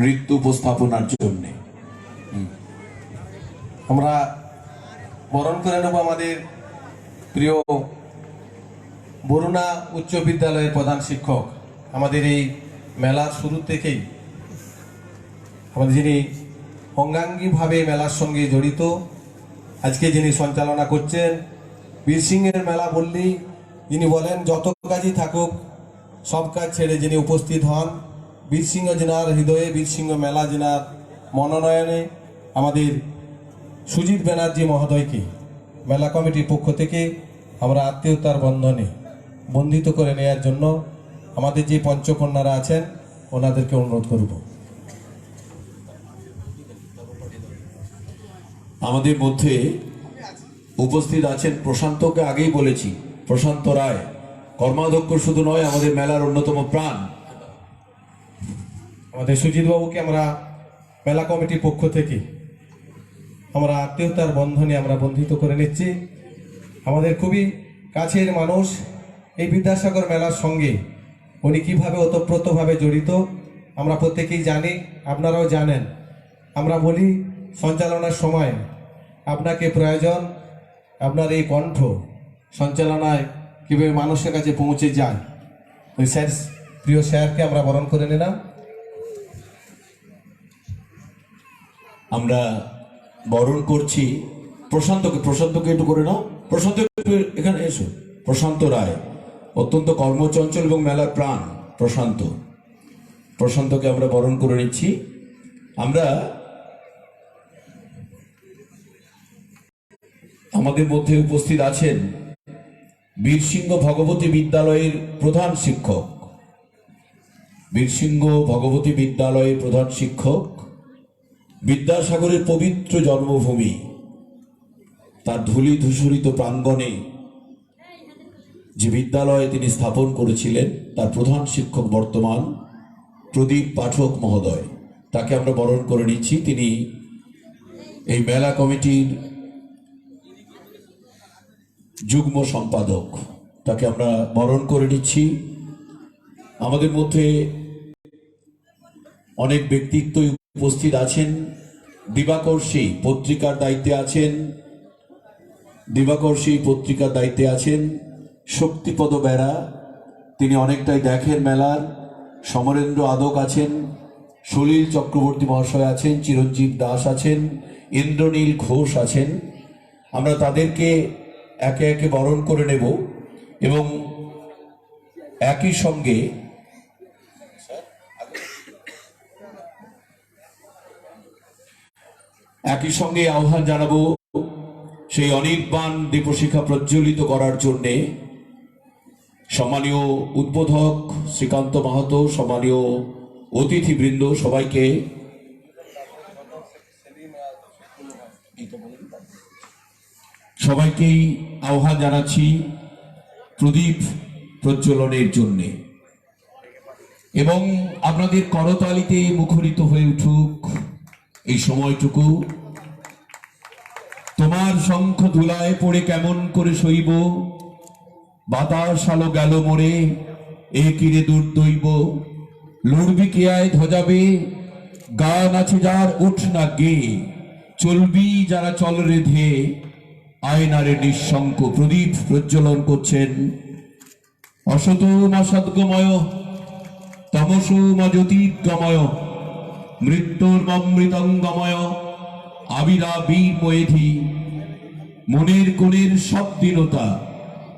নৃত্য উপস্থাপনার জন্য আমরা বরণ করে নেব আমাদের প্রিয় বরুণা উচ্চ বিদ্যালয়ের প্রধান শিক্ষক। আমাদের এই মেলার শুরু থেকেই আমাদের যিনি অঙ্গাঙ্গিভাবে মেলার সঙ্গে জড়িত, আজকে যিনি সঞ্চালনা করছেন, বীরসিংহের মেলা বললেই যিনি বলেন যত কাজই থাকুক সব কাজ ছেড়ে যিনি উপস্থিত হন, বীরসিংহ জেনার হৃদয়ে, বীরসিংহ মেলা জেনার মনোনয়নে আমাদের সুজিত ব্যানার্জি মহোদয়কে মেলা কমিটির পক্ষ থেকে আমরা আত্মীয়তার বন্ধনে বন্ধিত করে নেওয়ার জন্য আমাদের যে পঞ্চকন্যারা আছেন ওনাদেরকে অনুরোধ করব। আমাদের মধ্যে উপস্থিত আছেন প্রশান্তকে আগেই বলেছি, প্রশান্ত রায় কর্মাধ্যক্ষ শুধু নয়, আমাদের মেলার অন্যতম প্রাণ। আমাদের সুজিত বাবুকে আমরা মেলা কমিটির পক্ষ থেকে আমরা আত্মীয়তার বন্ধনে আমরা বন্ধিত করে নিচ্ছি। আমাদের খুবই কাছের মানুষ, এই বিদ্যাসাগর মেলার সঙ্গে উনি কীভাবে ওতপ্রোতভাবে জড়িত আমরা প্রত্যেকেই জানি, আপনারাও জানেন। আমরা বলি সঞ্চালনার সময় আপনাকে প্রয়োজন, আপনার এই কণ্ঠ সঞ্চালনায় কীভাবে মানুষের কাছে পৌঁছে যায়। ওই স্যার, প্রিয় স্যারকে আমরা বরণ করে নিলাম। আমরা বরণ করছি প্রশান্তকে একটু করে নাও। প্রশান্ত একটু এখানে এসো। প্রশান্ত রায় অত্যন্ত কর্মচঞ্চল এবং মেলার প্রাণ প্রশান্তকে আমরা বরণ করে নিচ্ছি। আমরা আমাদের মধ্যে উপস্থিত আছেন বীরসিংহ ভগবতী বিদ্যালয়ের প্রধান শিক্ষক, বীরসিংহ ভগবতী বিদ্যালয়ের প্রধান শিক্ষক, বিদ্যাসাগরের পবিত্র জন্মভূমি, তার ধূলি ধূসরিত প্রাঙ্গণে যে বিদ্যালয়ে তিনি স্থাপন করেছিলেন তার প্রধান শিক্ষক বর্তমান প্রদীপ পাঠক মহোদয়, তাকে আমরা বরণ করে নিচ্ছি। তিনি এই মেলা কমিটির যুগ্ম সম্পাদক, তাকে আমরা বরণ করে নিচ্ছি। আমাদের মধ্যে অনেক ব্যক্তিত্বই উপস্থিত আছেন। দিবাকর্ষী পত্রিকার দায়িত্বে আছেন শক্তিপদ বেড়া, তিনি অনেকটাই দেখেন মেলার। সমরেন্দ্র আদক আছেন, সলিল চক্রবর্তী মহাশয় আছেন, চিরঞ্জীব দাস আছেন, ইন্দ্রনীল ঘোষ আছেন। আমরা তাদেরকে একে একে বরণ করে নেব এবং একই সঙ্গে আহ্বান জানাবো সেই অনির্বাণ দীপশিখা প্রজ্বলিত করার জন্যে সম্মানীয় উদ্বোধক শ্রীকান্ত মাহাতো, সম্মানীয় অতিথিবৃন্দ, সবাইকেই আহ্বান জানাচ্ছি প্রদীপ প্রজ্বলনের জন্যে। এবং আপনাদের করতালিতে মুখরিত হয়ে উঠুক এই সময়টুকু। তোমার শঙ্খ ধুলায় পড়ে কেমন করে সইব, বাতাস আলো গেল মোরে এ কিরে দুর্দৈব, লড়বি কে আয় ধ্বজাবে, গান আছে যার উঠ না গে, চলবি যারা চল রে ধে, আয়নারে নিঃশঙ্ক। প্রদীপ প্রজ্বলন করছেন অসতোমা সদ্গময়, তমসোমা জ্যোতির্গময়, মৃত্যুর্মৃতঙ্গময়, আবিরা বীর ময়েধি, মনের কোণের সব দীনতা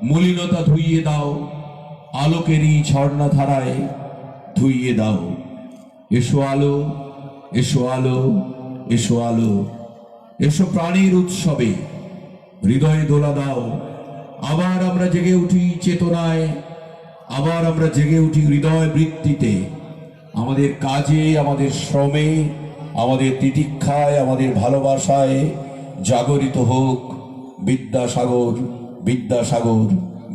মলিনতা ধুইয়ে দাও, আলোকেরই ঝর্ণা ধারায় ধুইয়ে দাও। এসো আলো, এসো আলো, এসো আলো, এসো প্রাণীর উৎসবে হৃদয়ে দোলা দাও। আবার আমরা জেগে উঠি চেতনায়, আবার আমরা জেগে উঠি হৃদয় বৃত্তিতে। আমাদের কাজে, আমাদের শ্রমে, আমাদের তিতিক্ষায়, আমাদের ভালোবাসায় জাগরিত হোক বিদ্যাসাগর, বিদ্যাসাগর,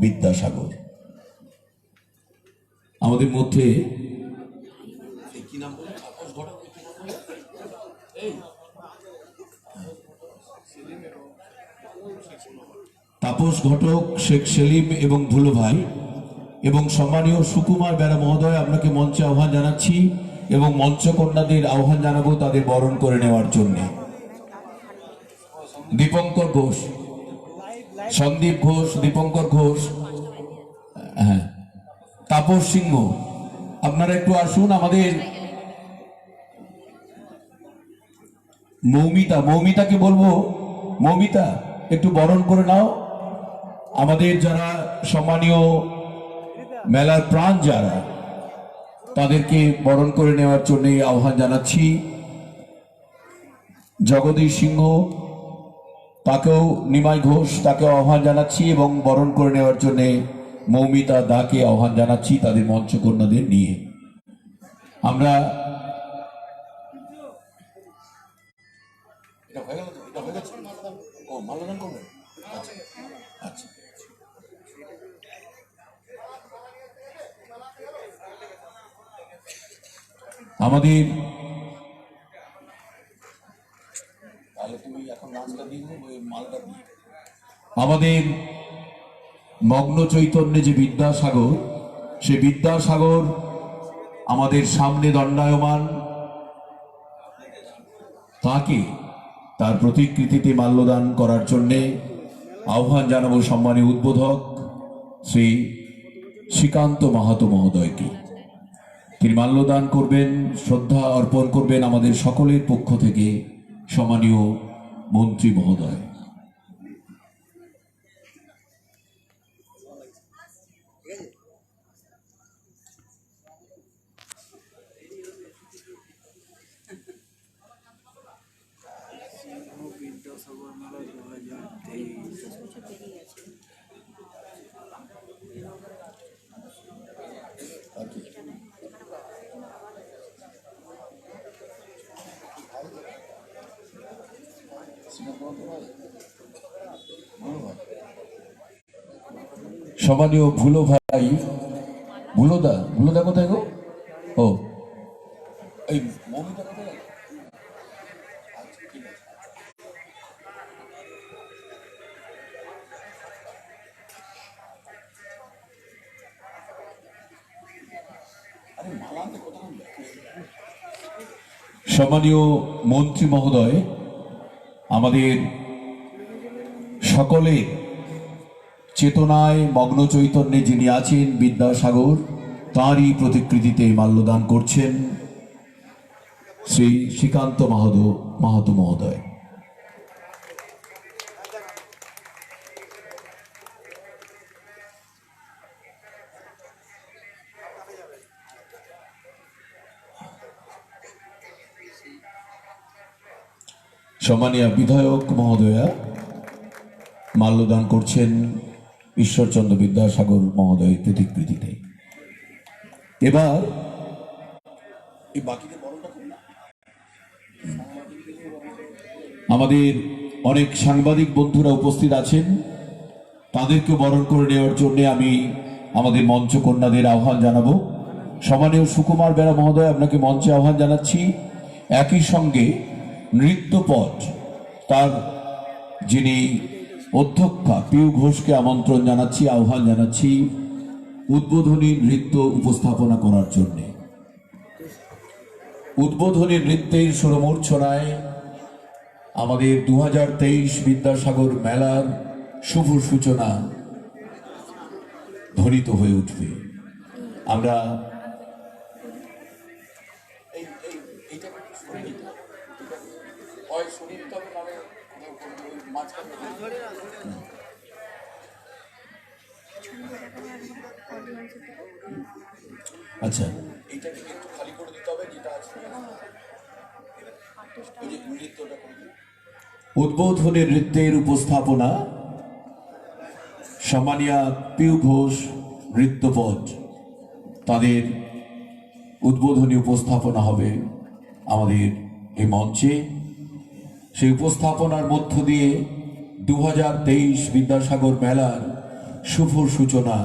বিদ্যাসাগর। আমাদের মধ্যে তাপস ঘটক, শেখ সেলিম এবং ভুলো ভাই এবং সম্মানীয় সুকুমার বেড়া মহোদয়, আপনাকে মঞ্চে আহ্বান জানাচ্ছি। এবং মঞ্চকন্যাদের আহ্বান জানাবো তাদের বরণ করে নেওয়ার জন্য। দীপঙ্কর ঘোষ, সন্দীপ ঘোষ, দীপঙ্কর ঘোষ, হ্যাঁ, তাপস সিংহ, আপনারা একটু আসুন। আমাদের মৌমিতাকে বলবো, মৌমিতা একটু বরণ করে নাও। আমাদের যারা সম্মানীয় মেলার প্রাণ যারা, তাদেরকে বরণ করে নেওয়ার জন্য আহ্বান জানাচ্ছি। জগদীশ সিংহ, তাকেও, নিমাই ঘোষ, তাকেও আহ্বান জানাচ্ছি এবং বরণ করে নেওয়ার জন্য মৌমিতা দাকে আহ্বান জানাচ্ছি তাদের মঞ্চকন্যাদের নিয়ে। আমরা আমাদের আমাদের মগ্ন চৈতন্যে যে বিদ্যাসাগর, সে বিদ্যাসাগর আমাদের সামনে দণ্ডায়মান, তাকে তার প্রতিকৃতিতে মাল্যদান করার জন্যে আহ্বান জানাবো সম্মানীয় উদ্বোধক শ্রী শ্রীকান্ত মাহাতো মহোদয়কে। তিনি মাল্যদান করবেন, শ্রদ্ধা অর্পণ করবেন আমাদের সকলের পক্ষ থেকে সম্মানীয় মন্ত্রী মহোদয়। সম্মানীয় ভুলো ভাই, ভুলোদা কোথায় গো? ও, এই মৌমিতা কোথায় গেল? সম্মানীয় মন্ত্রী মহোদয়, আমাদের সকলের চেতনায় মগ্ন চৈতন্যে যিনি আছেন বিদ্যাসাগর, তাঁরই প্রতিকৃতিতে মাল্যদান করছেন শ্রী শ্রীকান্ত মাহাতো মহোদয়। সম্মানীয় বিধায়ক মহোদয়া মাল্যদান করছেন ঈশ্বরচন্দ্র বিদ্যাসাগর মহোদয়ের প্রতিকৃতিতে। এবার আমাদের অনেক সাংবাদিক বন্ধুরা উপস্থিত আছেন, তাদেরকে বরণ করে নেওয়ার জন্য আমি আমাদের মঞ্চকন্যাদের আহ্বান জানাবো। সম্মানীয় সুকুমার বেরা মহোদয়, আপনাকে মঞ্চে আহ্বান জানাচ্ছি। একই সঙ্গে নৃত্যপট, তার যিনি অধ্যক্ষা পিউ ঘোষকে আমন্ত্রণ জানাচ্ছি, আহ্বান জানাচ্ছি উদ্বোধনী নৃত্য উপস্থাপনা করার জন্য। উদ্বোধনী নৃত্যের সুরমূর্ছনায় আমাদের 2023 বিদ্যাসাগর মেলার শুভ সূচনা ধ্বনিত হয়ে উঠবে। আমরা আচ্ছা, উদ্বোধনী নৃত্যের উপস্থাপনা সম্মানীয় পিউ ঘোষ নৃত্যপট, তাদের উদ্বোধনী উপস্থাপনা হবে আমাদের এই মঞ্চে। সেই উপস্থাপনার মধ্য দিয়ে 2023 বিদ্যাসাগর মেলার শুভ সূচনা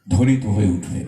ধ্বনিত হয়ে উঠবে।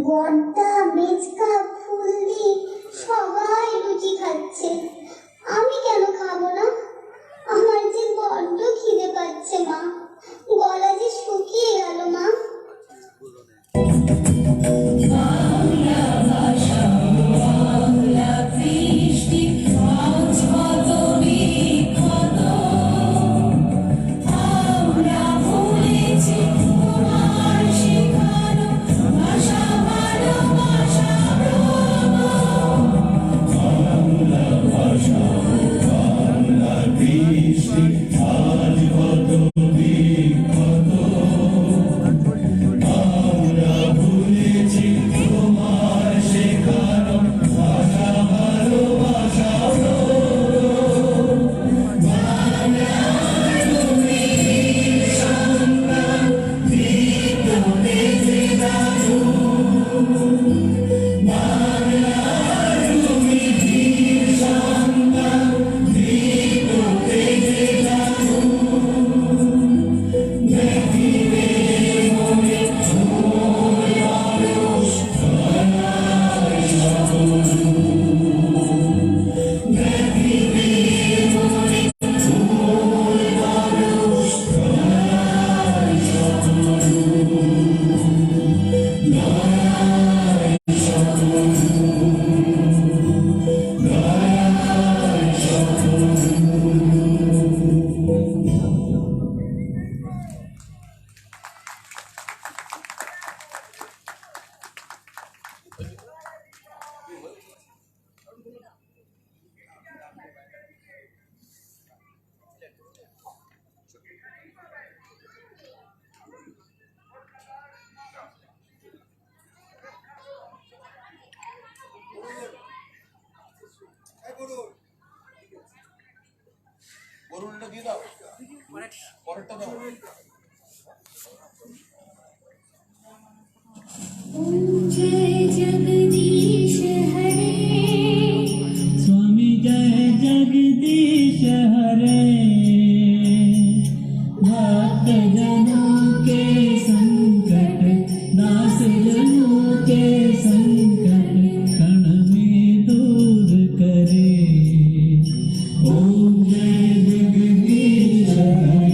বড়দা, মেজকা, ফুলদি সবাই লুচি খাচ্ছে, আমি কেন খাবো না? আমার যে বড্ড খিদে পাচ্ছে মা, গলা যে শুকিয়ে গেল মা। जय जगदीश हरे, स्वामी जय जगदीश हरे, भक्त जनों के संकट दास जनों के संकट क्षण में दूर करे। ओम जय जगदीश हरे।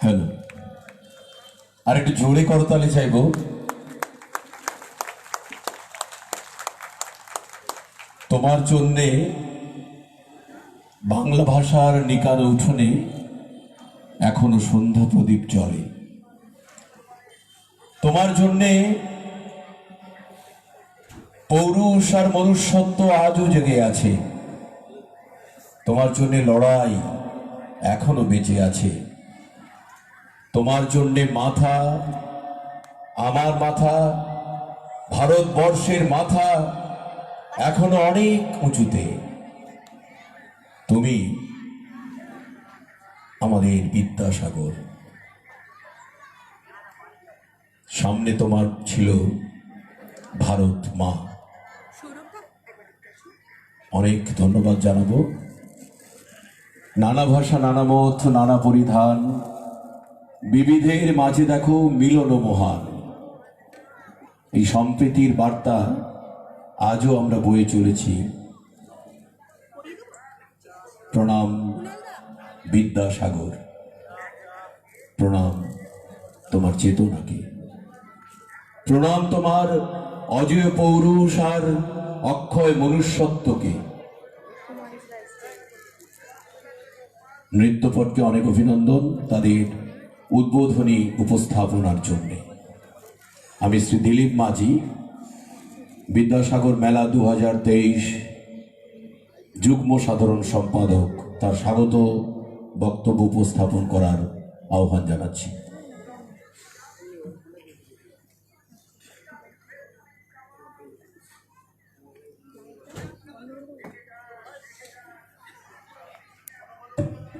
হ্যালো, আর একটু জোরে করতালি চাইবো। তোমার জন্যে বাংলা ভাষার নিকার উঠোনে এখনো সন্ধ্যা প্রদীপ জ্বলে। তোমার জন্যে পৌরুষ আর মনুষ্যত্ব আজও জেগে আছে। তোমার জন্যে লড়াই এখনো বেঁচে আছে। তোমার জন্যে মাথা, আমার মাথা, ভারতবর্ষের মাথা এখনো অনেক উঁচুতে। তুমি আমাদের বিদ্যাসাগর। সামনে তোমার ছিল ভারত মা। অনেক ধন্যবাদ জানাবো। নানা ভাষা, নানা মত, নানা পরিধান, বিবিধের মাঝে দেখো মিলন মহান। এই সম্প্রীতির বার্তা আজও আমরা বয়ে চলেছি। প্রণাম বিদ্যাসাগর, প্রণাম তোমার চেতনাকে, প্রণাম তোমার অজেয় পৌরুষ আর অক্ষয় মনুষ্যত্বকে। নৃত্যপটকে অনেক অভিনন্দন তাদের উদ্বোধনী উপস্থাপনার জন্যে। আমি শ্রী দিলীপ মাঝি, বিদ্যাসাগর মেলা 2023 যুগ্ম সাধারণ সম্পাদক তার স্বাগত বক্তব্য উপস্থাপন করার আহ্বান জানাচ্ছি।